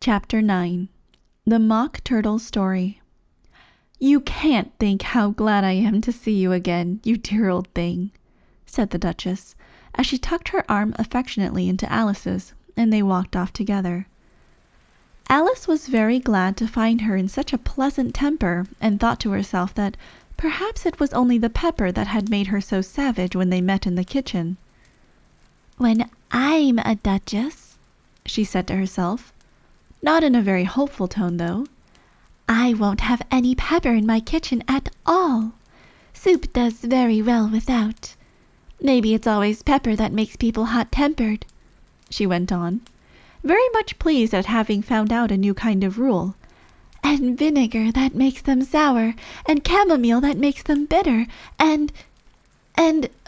Chapter 9. The Mock Turtle Story. "You can't think how glad I am to see you again, you dear old thing," said the Duchess, as she tucked her arm affectionately into Alice's, and they walked off together. Alice was very glad to find her in such a pleasant temper, and thought to herself that perhaps it was only the pepper that had made her so savage when they met in the kitchen. "When I'm a duchess," she said to herself, not in a very hopeful tone though, "I won't have any pepper in my kitchen at all. Soup does very well without. Maybe it's always pepper that makes people hot-tempered," she went on, very much pleased at having found out a new kind of rule. "And vinegar that makes them sour, and chamomile that makes them bitter, and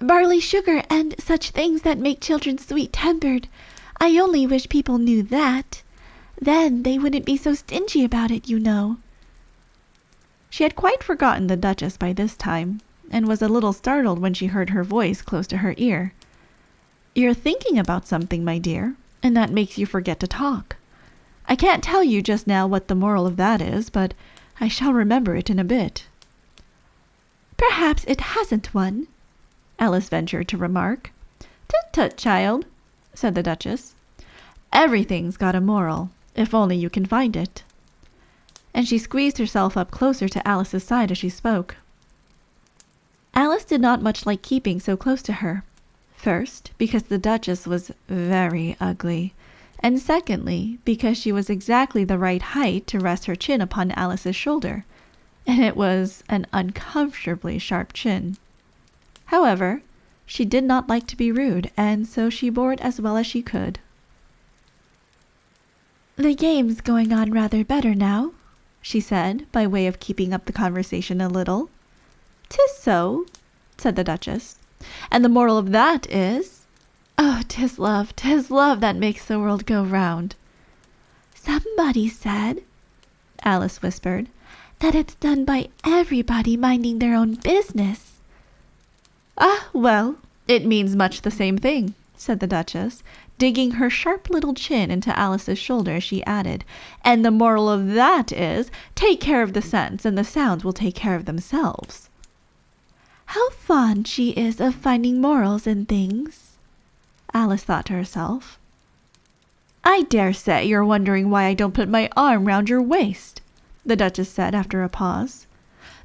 barley sugar, and such things that make children sweet-tempered. I only wish people knew that. Then they wouldn't be so stingy about it, you know." She had quite forgotten the Duchess by this time, and was a little startled when she heard her voice close to her ear. "You're thinking about something, my dear, and that makes you forget to talk. I can't tell you just now what the moral of that is, but I shall remember it in a bit." "Perhaps it hasn't one," Alice ventured to remark. "Tut-tut, child," said the Duchess. "Everything's got a moral, if only you can find it." And she squeezed herself up closer to Alice's side as she spoke. Alice did not much like keeping so close to her. First, because the Duchess was very ugly, and secondly, because she was exactly the right height to rest her chin upon Alice's shoulder, and it was an uncomfortably sharp chin. However, she did not like to be rude, and so she bore it as well as she could. "The game's going on rather better now," she said, by way of keeping up the conversation a little. "'Tis so," said the Duchess. "And the moral of that is, oh, 'tis love that makes the world go round." "Somebody said," Alice whispered, "that it's done by everybody minding their own business." "Ah, well, it means much the same thing," said the Duchess, digging her sharp little chin into Alice's shoulder as she added, "and the moral of that is, take care of the scents, and the sounds will take care of themselves." "How fond she is of finding morals in things," Alice thought to herself. "I dare say you're wondering why I don't put my arm round your waist," the Duchess said after a pause.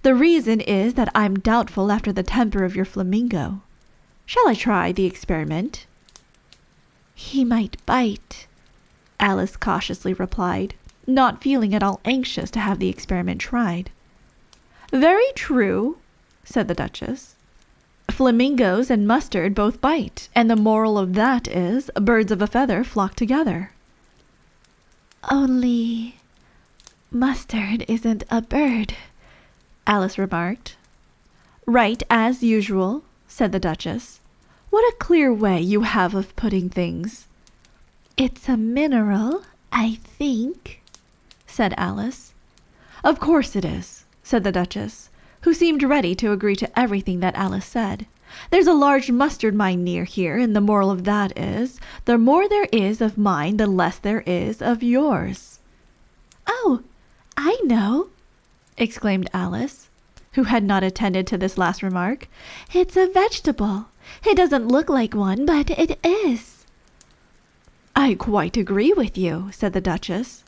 "The reason is that I'm doubtful after the temper of your flamingo. Shall I try the experiment?" "He might bite," Alice cautiously replied, not feeling at all anxious to have the experiment tried. "Very true," said the Duchess. "Flamingos and mustard both bite, and the moral of that is, birds of a feather flock together." "Only mustard isn't a bird," Alice remarked. "Right, as usual," said the Duchess. "What a clear way you have of putting things." "It's a mineral, I think," said Alice. "Of course it is," said the Duchess, who seemed ready to agree to everything that Alice said. "There's a large mustard mine near here, and the moral of that is, the more there is of mine, the less there is of yours." "Oh, I know," exclaimed Alice, who had not attended to this last remark. "It's a vegetable. It doesn't look like one, but it is." "I quite agree with you," said the Duchess.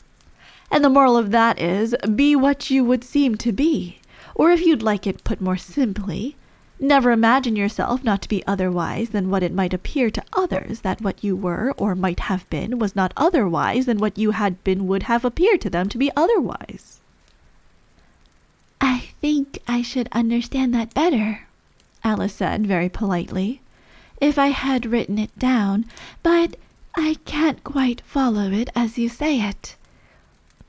"And the moral of that is, be what you would seem to be. Or if you'd like it put more simply, never imagine yourself not to be otherwise than what it might appear to others that what you were or might have been was not otherwise than what you had been would have appeared to them to be otherwise." "I think I should understand that better," Alice said very politely, "if I had written it down, but I can't quite follow it as you say it."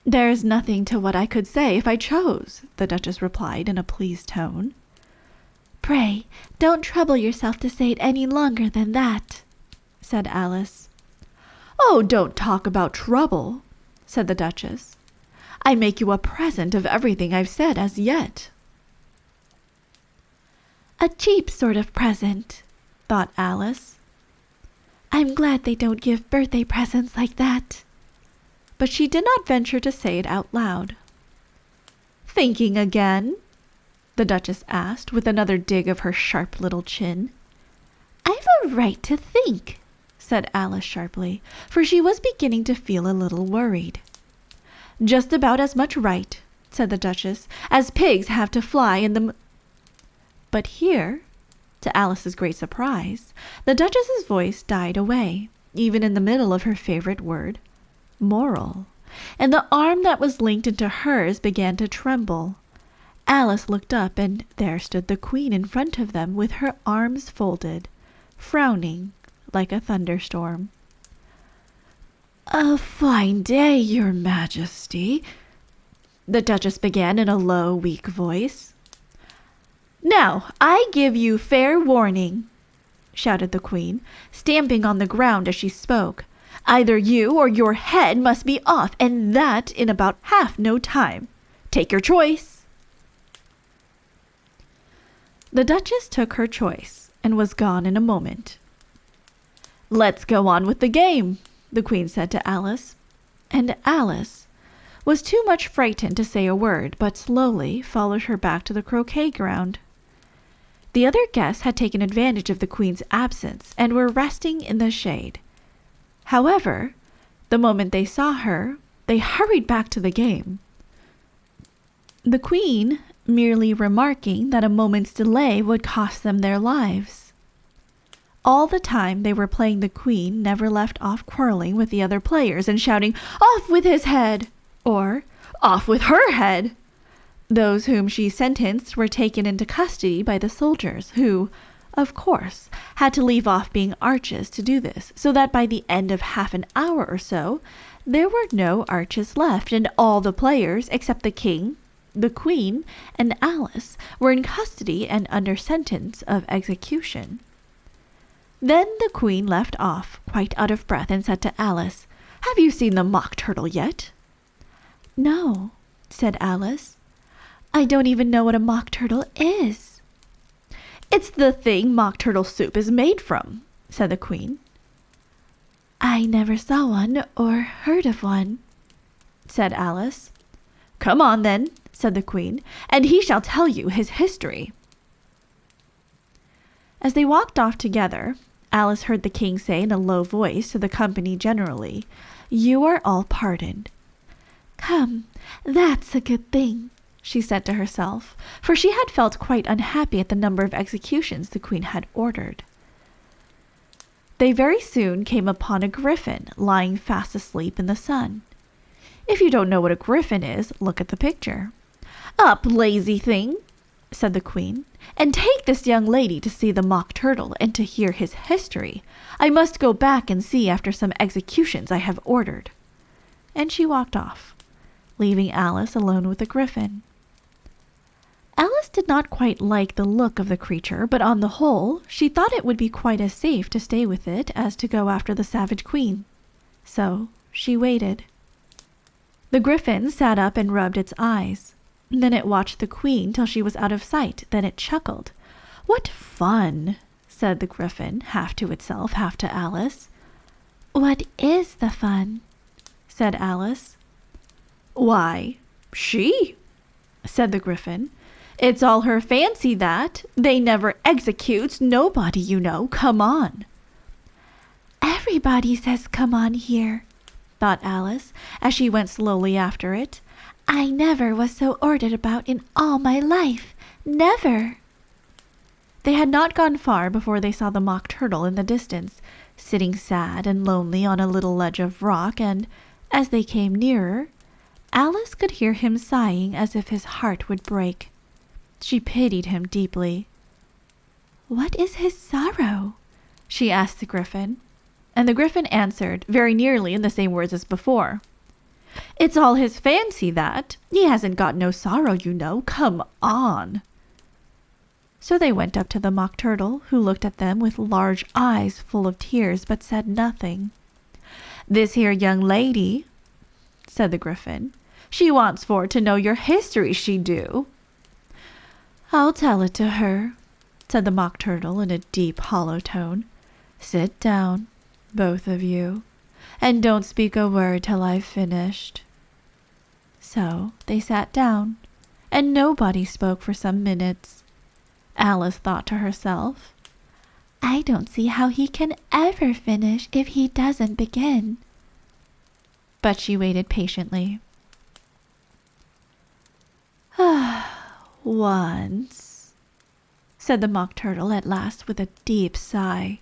"There's nothing to what I could say if I chose," the Duchess replied in a pleased tone. "Pray, don't trouble yourself to say it any longer than that," said Alice. "Oh, don't talk about trouble," said the Duchess. "I make you a present of everything I've said as yet." "A cheap sort of present," thought Alice. "I'm glad they don't give birthday presents like that." but she did not venture to say it out loud. "Thinking again?" the Duchess asked, with another dig of her sharp little chin. "I've a right to think," said Alice sharply, for she was beginning to feel a little worried. "Just about as much right," said the Duchess, "as pigs have to fly in the But here, to Alice's great surprise, the Duchess's voice died away, even in the middle of her favorite word, moral, and the arm that was linked into hers began to tremble. Alice looked up, and there stood the Queen in front of them with her arms folded, frowning like a thunderstorm. "A fine day, Your Majesty," the Duchess began in a low, weak voice. "Now, I give you fair warning," shouted the Queen, stamping on the ground as she spoke. "Either you or your head must be off, and that in about half no time. Take your choice." The Duchess took her choice and was gone in a moment. "Let's go on with the game," the Queen said to Alice, and Alice was too much frightened to say a word, but slowly followed her back to the croquet ground. The other guests had taken advantage of the Queen's absence and were resting in the shade. However, the moment they saw her, they hurried back to the game. The Queen merely remarking that a moment's delay would cost them their lives. All the time they were playing, the Queen never left off quarreling with the other players and shouting, "Off with his head!" or "Off with her head!" Those whom she sentenced were taken into custody by the soldiers, who, of course, had to leave off being arches to do this, so that by the end of half an hour or so, there were no arches left, and all the players, except the King, the Queen, and Alice, were in custody and under sentence of execution. Then the Queen left off, quite out of breath, and said to Alice, "Have you seen the Mock Turtle yet?" "No," said Alice. "I don't even know what a Mock Turtle is." "It's the thing Mock Turtle soup is made from," said the Queen. "I never saw one or heard of one," said Alice. "Come on, then," said the Queen, "and he shall tell you his history." As they walked off together, Alice heard the King say in a low voice to the company generally, "You are all pardoned." "Come, that's a good thing," she said to herself, for she had felt quite unhappy at the number of executions the Queen had ordered. They very soon came upon a griffin lying fast asleep in the sun. If you don't know what a griffin is, look at the picture. "Up, lazy thing," said the Queen, "and take this young lady to see the Mock Turtle and to hear his history. I must go back and see after some executions I have ordered." And she walked off, leaving Alice alone with the griffin. Alice did not quite like the look of the creature, but on the whole, she thought it would be quite as safe to stay with it as to go after the savage Queen. So she waited. The griffin sat up and rubbed its eyes. Then it watched the Queen till she was out of sight. Then it chuckled. "What fun!" said the griffin, half to itself, half to Alice. "What is the fun?" said Alice. "Why, she," said the griffin. "It's all her fancy that. They never executes nobody, you know. Come on." "Everybody says come on here," thought Alice, as she went slowly after it. "I never was so ordered about in all my life. Never." They had not gone far before they saw the Mock Turtle in the distance, sitting sad and lonely on a little ledge of rock, and, as they came nearer, Alice could hear him sighing as if his heart would break. She pitied him deeply. "What is his sorrow?" she asked the griffin, and the griffin answered, very nearly in the same words as before. "It's all his fancy that. He hasn't got no sorrow, you know. Come on." So they went up to the Mock Turtle, who looked at them with large eyes full of tears, but said nothing. "This here young lady," said the griffin, "she wants for to know your history, she do." "I'll tell it to her," said the Mock Turtle in a deep, hollow tone. "Sit down, both of you. and don't speak a word till I've finished." So they sat down, and nobody spoke for some minutes. Alice thought to herself, "I don't see how he can ever finish if he doesn't begin." But she waited patiently. "Once," said the Mock Turtle at last with a deep sigh,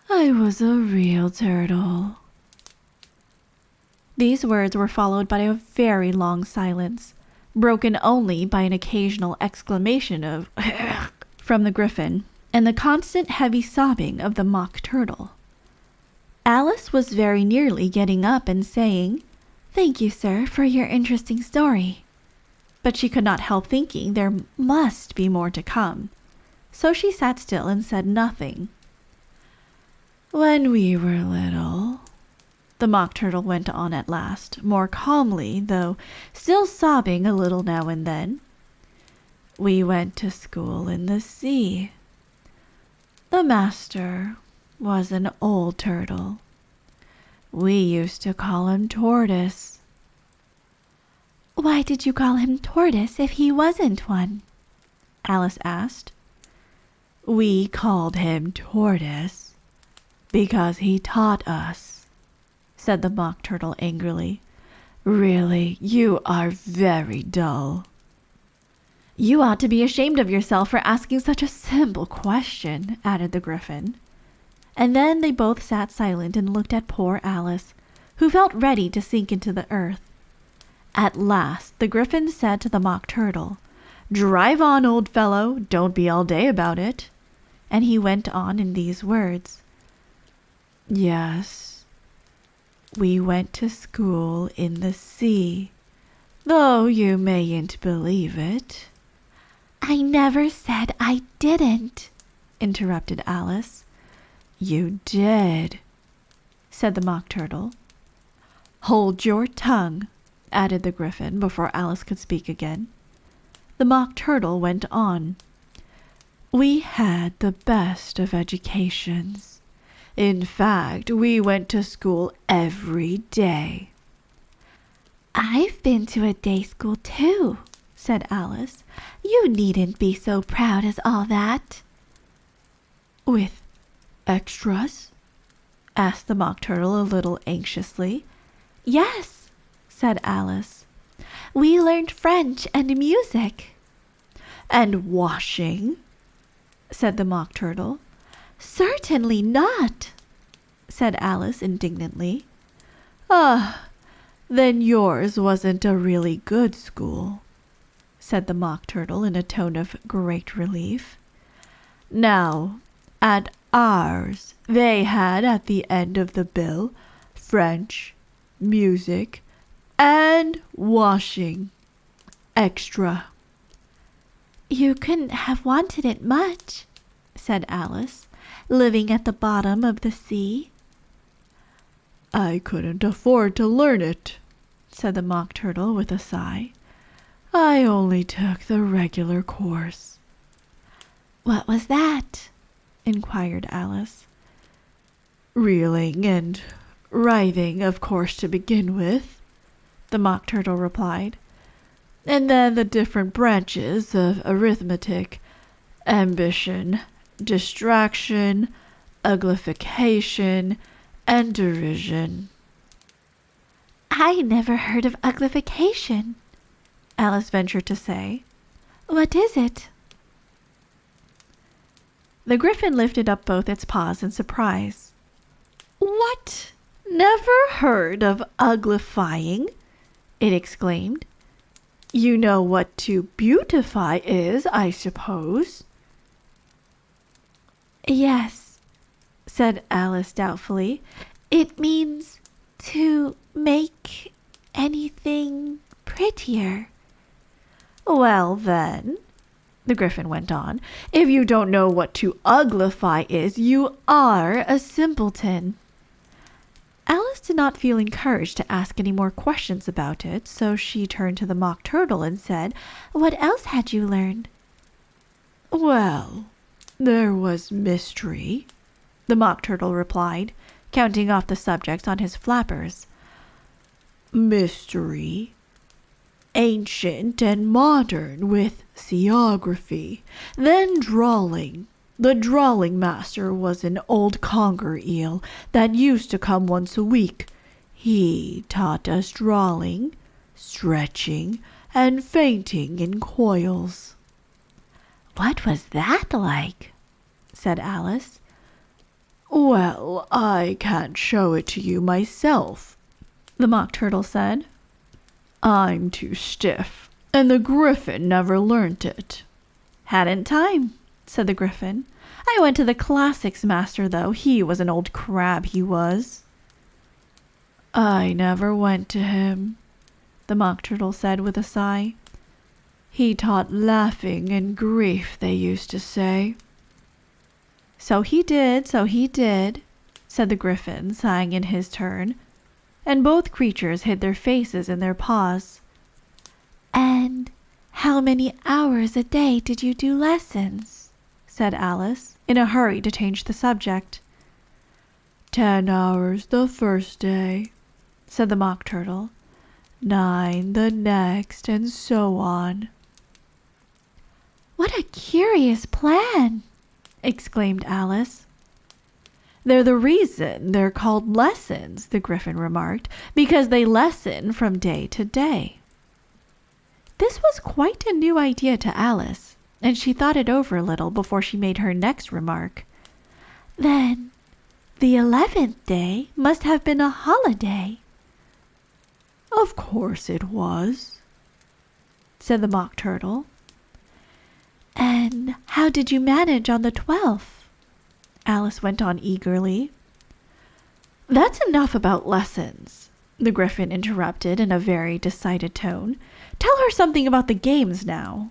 "I was a real turtle." These words were followed by a very long silence, broken only by an occasional exclamation of from the Griffin, and the constant heavy sobbing of the Mock Turtle. Alice was very nearly getting up and saying, "Thank you, sir, for your interesting story." But she could not help thinking there must be more to come, so she sat still and said nothing. "When we were little," the Mock Turtle went on at last, more calmly, though still sobbing a little now and then, "we went to school in the sea. The master was an old turtle. We used to call him Tortoise." "Why did you call him Tortoise if he wasn't one?" Alice asked. "We called him Tortoise because he taught us," said the Mock Turtle angrily. "Really, you are very dull." "You ought to be ashamed of yourself for asking such a simple question," added the Griffin. And then they both sat silent and looked at poor Alice, who felt ready to sink into the earth. At last the Griffin said to the Mock Turtle, "Drive on, old fellow, don't be all day about it." And he went on in these words, "Yes, we went to school in the sea, though you mayn't believe it." "I never said I didn't," interrupted Alice. "You did," said the Mock Turtle. "Hold your tongue," added the Griffin before Alice could speak again. The Mock Turtle went on. "We had the best of educations. In fact, we went to school every day." "I've been to a day school too," said Alice. "You needn't be so proud as all that." "With extras?" asked the Mock Turtle a little anxiously. "Yes," said Alice. "We learned French and music." "And washing?" said the Mock Turtle. "Certainly not," said Alice indignantly. "Ah, then yours wasn't a really good school," said the Mock Turtle in a tone of great relief. "Now, at ours, they had at the end of the bill French, music, and washing. Extra." "You couldn't have wanted it much," said Alice, "living at the bottom of the sea." "I couldn't afford to learn it," said the Mock Turtle with a sigh. "I only took the regular course." "What was that?" inquired Alice. "Reeling and writhing, of course, to begin with," the Mock Turtle replied. "And then the different branches of arithmetic, ambition, distraction, uglification, and derision." "I never heard of uglification," Alice ventured to say. "What is it?" The Griffin lifted up both its paws in surprise. "What? Never heard of uglifying?" it exclaimed. "You know what to beautify is, I suppose?" "Yes," said Alice doubtfully. "It means to make anything prettier." "Well, then," the Griffin went on, "if you don't know what to uglify is, you are a simpleton." Alice did not feel encouraged to ask any more questions about it, so she turned to the Mock Turtle and said, "What else had you learned?" "Well, there was mystery," the Mock Turtle replied, counting off the subjects on his flappers. Mystery, ancient and modern with seaography, then drawling. The drawling master was an old conger eel that used to come once a week. He taught us drawling, stretching, and fainting in coils. What was that like? Said Alice. Well, I can't show it to you myself, the Mock Turtle said. I'm too stiff, and the Griffin never learnt it. Hadn't time, said the Griffin. I went to the classics master, though. He was an old crab, he was. I never went to him, the Mock Turtle said with a sigh. He taught laughing and grief, they used to say. So he did, said the Griffin, sighing in his turn, and both creatures hid their faces in their paws. And how many hours a day did you do lessons? Said Alice, in a hurry to change the subject. 10 hours the first day, said the Mock Turtle. 9 the next, and so on. What a curious plan, exclaimed Alice. They're the reason they're called lessons, the Griffin remarked, because they lessen from day to day. This was quite a new idea to Alice, and she thought it over a little before she made her next remark. Then the 11th day must have been a holiday. Of course it was, said the Mock Turtle. And how did you manage on the 12th? Alice went on eagerly. That's enough about lessons, the Griffin interrupted in a very decided tone. Tell her something about the games now.